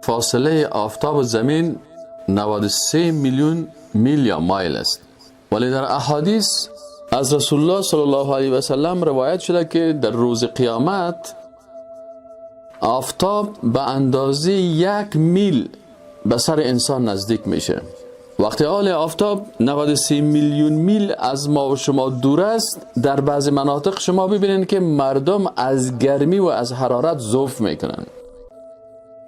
فاصله آفتاب و زمین 93 میلیون میل یا مایل است. ولی در احادیث از رسول الله صلی الله علیه و سلم روایت شده که در روز قیامت آفتاب به اندازه 1 میل به سر انسان نزدیک میشه. وقتی حال آفتاب 93 میلیون میل از ما و شما دور است، در بعض مناطق شما ببینید که مردم از گرمی و از حرارت ضعف میکنن.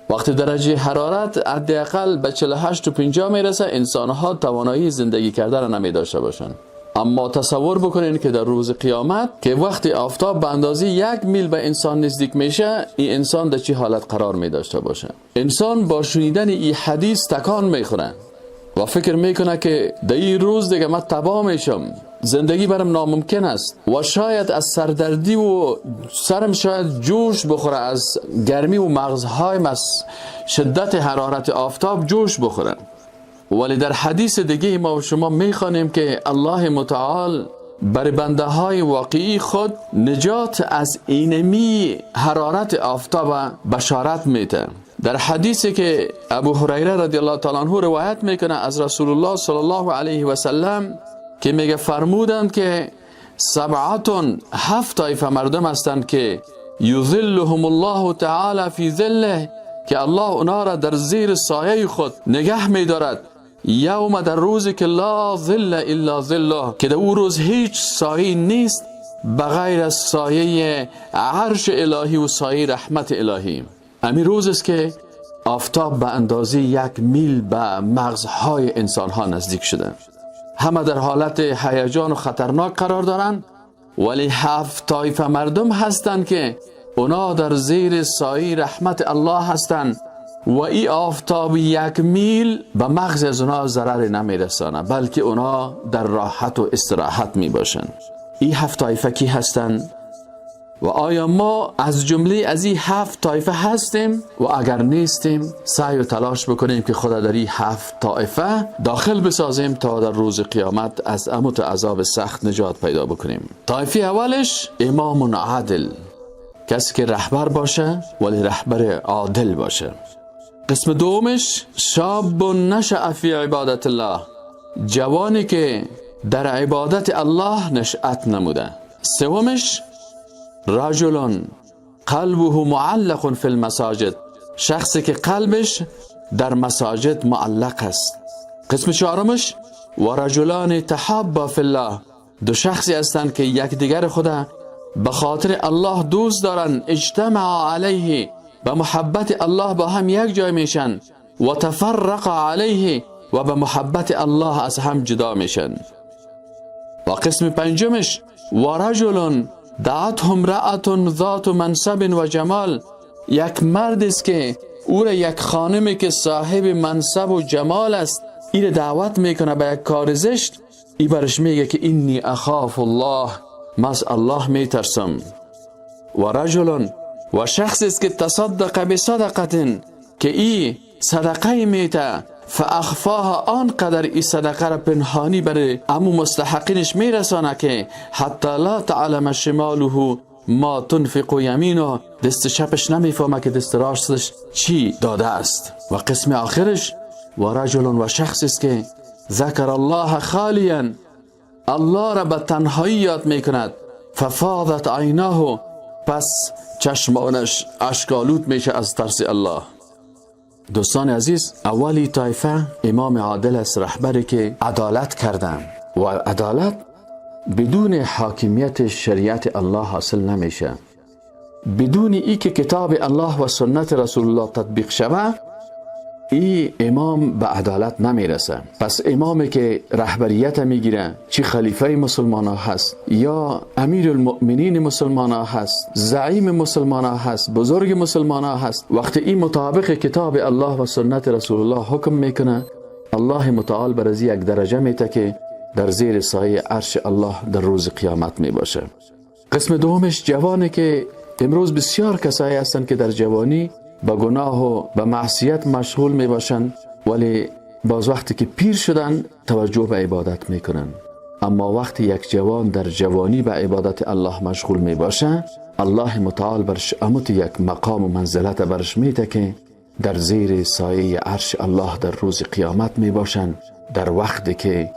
وقتی درجه حرارت حداقل به 48 و 50 میرسه، انسانها توانایی زندگی کردن نمی داشته باشند. اما تصور بکنید که در روز قیامت که وقتی آفتاب به اندازه 1 میل به انسان نزدیک میشه، این انسان در چه حالت قرار می داشته باشه؟ انسان با شنیدن این حدیث تکان میخوره و فکر میکنه که در این روز دیگه من تباه میشم، زندگی برم ناممکن است و شاید از سردردی و سرم شاید جوش بخوره، از گرمی و مغزهایم از شدت حرارت آفتاب جوش بخوره. ولی در حدیث دیگه ما و شما میخوانیم که الله متعال بر بنده های واقعی خود نجات از اینمی حرارت آفتاب بشارت میده. در حدیثی که ابو هریره رضی الله تعالی عنه روایت میکنه از رسول الله صلی الله علیه و سلم که میگه فرمودند که 7 طایفه مردم هستند که یظلهم الله تعالی فی ظله، که الله اونا را در زیر سایه خود نگه میدارد. یوم، در روزی که لا ظل الا ظله، که در او روز هیچ سایه نیست بغیر از سایه عرش الهی و سایه رحمت الهی. همین روز است که آفتاب به اندازه 1 میل به مغزهای انسانها نزدیک شده. همه در حالت هیجان و خطرناک قرار دارند، ولی 7 طایفه مردم هستند که اونا در زیر سایه رحمت الله هستند و این آفتاب 1 میل به مغز از اونا ضرر نمیرسانه، بلکه اونا در راحت و استراحت می باشند. این 7 طایفه کی هستند؟ و آیا ما از جمله از این 7 طایفه هستیم؟ و اگر نیستیم سعی و تلاش بکنیم که خدا در این 7 طایفه داخل بسازیم تا در روز قیامت از اموت عذاب سخت نجات پیدا بکنیم. طایفه اولش امام عادل، کسی که رهبر باشه ولی رهبر عادل باشه. قسم دومش شاب نشأ فی عبادت الله، جوانی که در عبادت الله نشأت نموده. سومش رجل قلبه معلق فی المساجد، شخصی که قلبش در مساجد معلق است. قسم چهارمش و رجلان تحابا فی الله، 2 شخصی هستند که یکدیگر خدا به خاطر الله دوست دارن، اجتمع علیه، به محبت الله با هم یک جای میشن، و تفرق علیه، و به محبت الله از هم جدا میشن. و قسم پنجمش و رجل دعته امرأة ذات منصب و جمال، یک مرد است که او را یک خانمی که صاحب منصب و جمال است این دعوت میکنه به یک کار زشت. ای برش میگه که انی اخاف الله، من از الله میترسم. و رجل، و شخص است که تصدق بصدقه، که ای صدقه میته، فاخفاها، آنقدر ای صدقه را پنهانی بر امو مستحقینش میرسانه که حتی لا تعلم شماله ما تنفق یمینه، دست چپش نمیفهمه که دست راستش چی داده است. و قسم آخرش و رجل، و شخص است که ذکر الله خالیا، الله را به تنهایی یاد میکند، ففاضت عیناه، پس چشمانش اشکالود میشه از ترس الله. دوستان عزیز، اولی طایفه امام عادل است، رهبری که عدالت کردن، و عدالت بدون حاکمیت شریعت الله حاصل نمیشه. بدون ای که کتاب الله و سنت رسول الله تطبیق شود، این امام به عدالت نمیرسه. پس امامی که رهبریت میگیره، چی خلیفه مسلمان ها هست یا امیر المؤمنین مسلمان ها هست، زعیم مسلمان ها هست، بزرگ مسلمان ها هست، وقتی این مطابق کتاب الله و سنت رسول الله حکم میکنه، الله متعال بر از یک درجه میته که در زیر سایه عرش الله در روز قیامت میباشه. قسم دومش جوانی که امروز بسیار کسایی هستند که در جوانی با گناه و با معصیت مشغول می باشند، ولی باز وقتی که پیر شدن توجه به عبادت می کنن. اما وقتی یک جوان در جوانی به عبادت الله مشغول می باشه، الله متعال برش امت یک مقام و منزلت برش میده که در زیر سایه عرش الله در روز قیامت می باشند، در وقتی که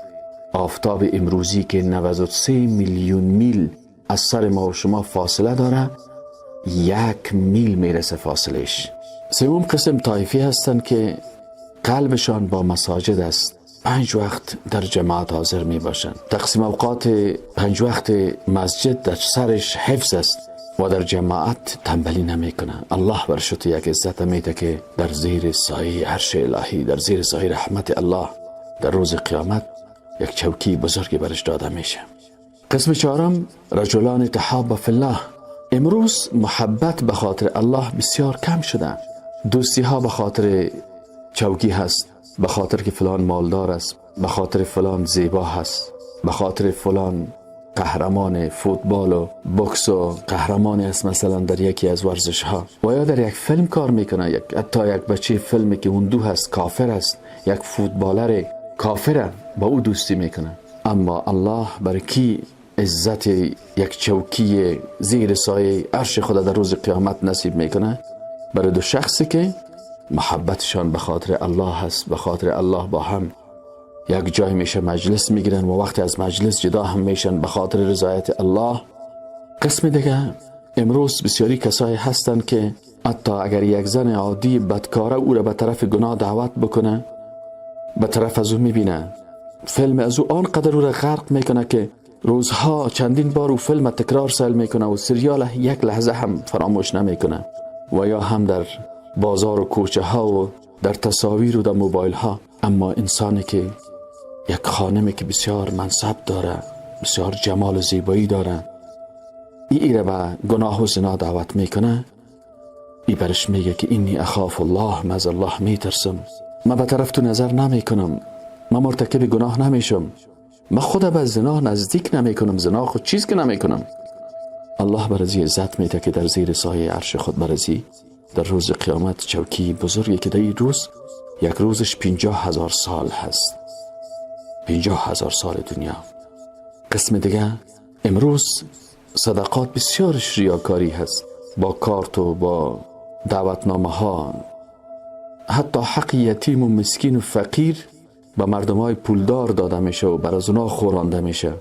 آفتاب امروزی که 93 میلیون میل از سر ما و شما فاصله داره 1 میل میرسه فاصلش. سوم قسم طایفی هستند که قلبشان با مساجد است، 5 وقت در جماعت حاضر می باشند. تقسیم اوقات 5 وقت مسجد در سرش حفظ است و در جماعت تنبلی نمی کنه. الله برشت یک عزت میده که در زیر سایه عرش الهی، در زیر سایه رحمت الله در روز قیامت یک چوکی بزرگی برش داده میشه. قسم چهارم رجلان تحاب فی الله. امروز محبت به خاطر الله بسیار کم شده. دوستی ها به خاطر چوکی هست، به خاطر که فلان مالدار است، به خاطر فلان زیبا هست، به خاطر فلان قهرمان فوتبال و بوکس و قهرمانی است مثلا در یکی از ورزش ها، و یا در یک فیلم کار میکنه، حتی یک بچه فیلمی که هندو هست، کافر است، یک فوتبالر کافر با او دوستی میکنه. اما الله برای کی عزت یک چوکی زیر سایه عرش خدا در روز قیامت نصیب میکنه؟ برای دو شخصی که محبتشان به خاطر الله هست، به خاطر الله با هم یک جای میشه مجلس میگیرن و وقتی از مجلس جدا هم میشن به خاطر رضایت الله. قسم دیگه امروز بسیاری کسایی هستن که حتی اگر یک زن عادی بدکاره او را به طرف گناه دعوت بکنه، به طرف از او میبینه، فیلم از او آنقدر او را غرق میکنه که روزها چندین بار او فیلم تکرار سال میکنه و سریال یک لحظه هم فراموش نمیکنه. و یا هم در بازار و کوچه ها و در تصاویر و در موبایل ها. اما انسانی که یک خانمی که بسیار منصب داره، بسیار جمال و زیبایی داره، ای را به گناه و زنا دعوت میکنه، ای برش میگه که اینی اخاف الله، من از الله میترسم، من به طرف تو نظر نمیکنم، من مرتکب گناه نمیشم، من خود به زنا نزدیک نمیکنم، زنا خود چیز که نمیکنم. الله برزی عزت میده که در زیر سایه عرش خود برزی در روز قیامت چوکی بزرگی که در این روز یک روزش 50,000 سال هست، 50,000 سال دنیا. قسم دیگه امروز صدقات بسیارش ریاکاری هست، با کارت و با دعوتنامه ها، حتی حق یتیم و مسکین و فقیر به مردم های پولدار داده میشه و بر از اونا خورانده میشه.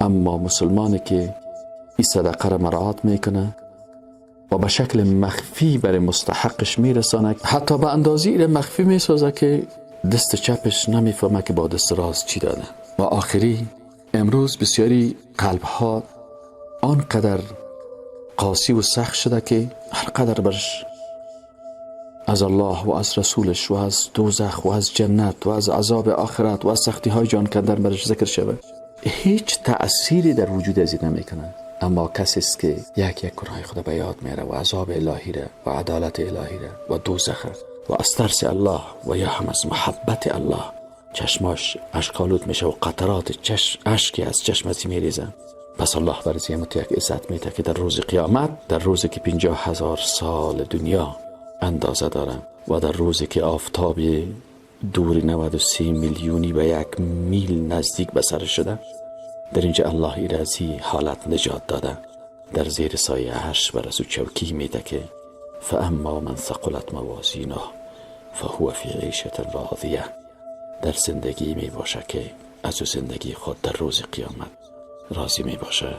اما مسلمانی که این صدقه را مراعات میکنه و به شکل مخفی برای مستحقش میرسانه، حتی به اندازی را مخفی میسازه که دست چپش نمیفهمه که با دست راست چی داده. و آخری امروز بسیاری قلب ها آنقدر قاسی و سخت شده که هر قدر برش از الله و از رسولش و از دوزخ و از جنت و از عذاب آخرت و از سختی های جان کندن برش ذکر شود، هیچ تأثیری در وجود از این نمیکنه. اما کسی است که یک گناه خدا به یاد میاره و عذاب الهی را و عدالت الهی را و دوزخ و از ترس الله و یا هم از محبت الله چشماش اشکالود میشه و قطرات اشکی از چشمتی میریزن. پس الله برای یک عزت میده که در روز قیامت، در روزی که 50,000 سال دنیا اندازه داره و در روزی که آفتاب دوری 93 میلیونی به 1 میل نزدیک به سر شده، در اینجا الله ای را از این حالت نجات داده، در زیر سایه عرش بر از او چوکی میده که فاما من ثقلت موازینه فهو فی عیشة راضیه. در زندگی می باشه که از او زندگی خود در روز قیامت راضی می باشه.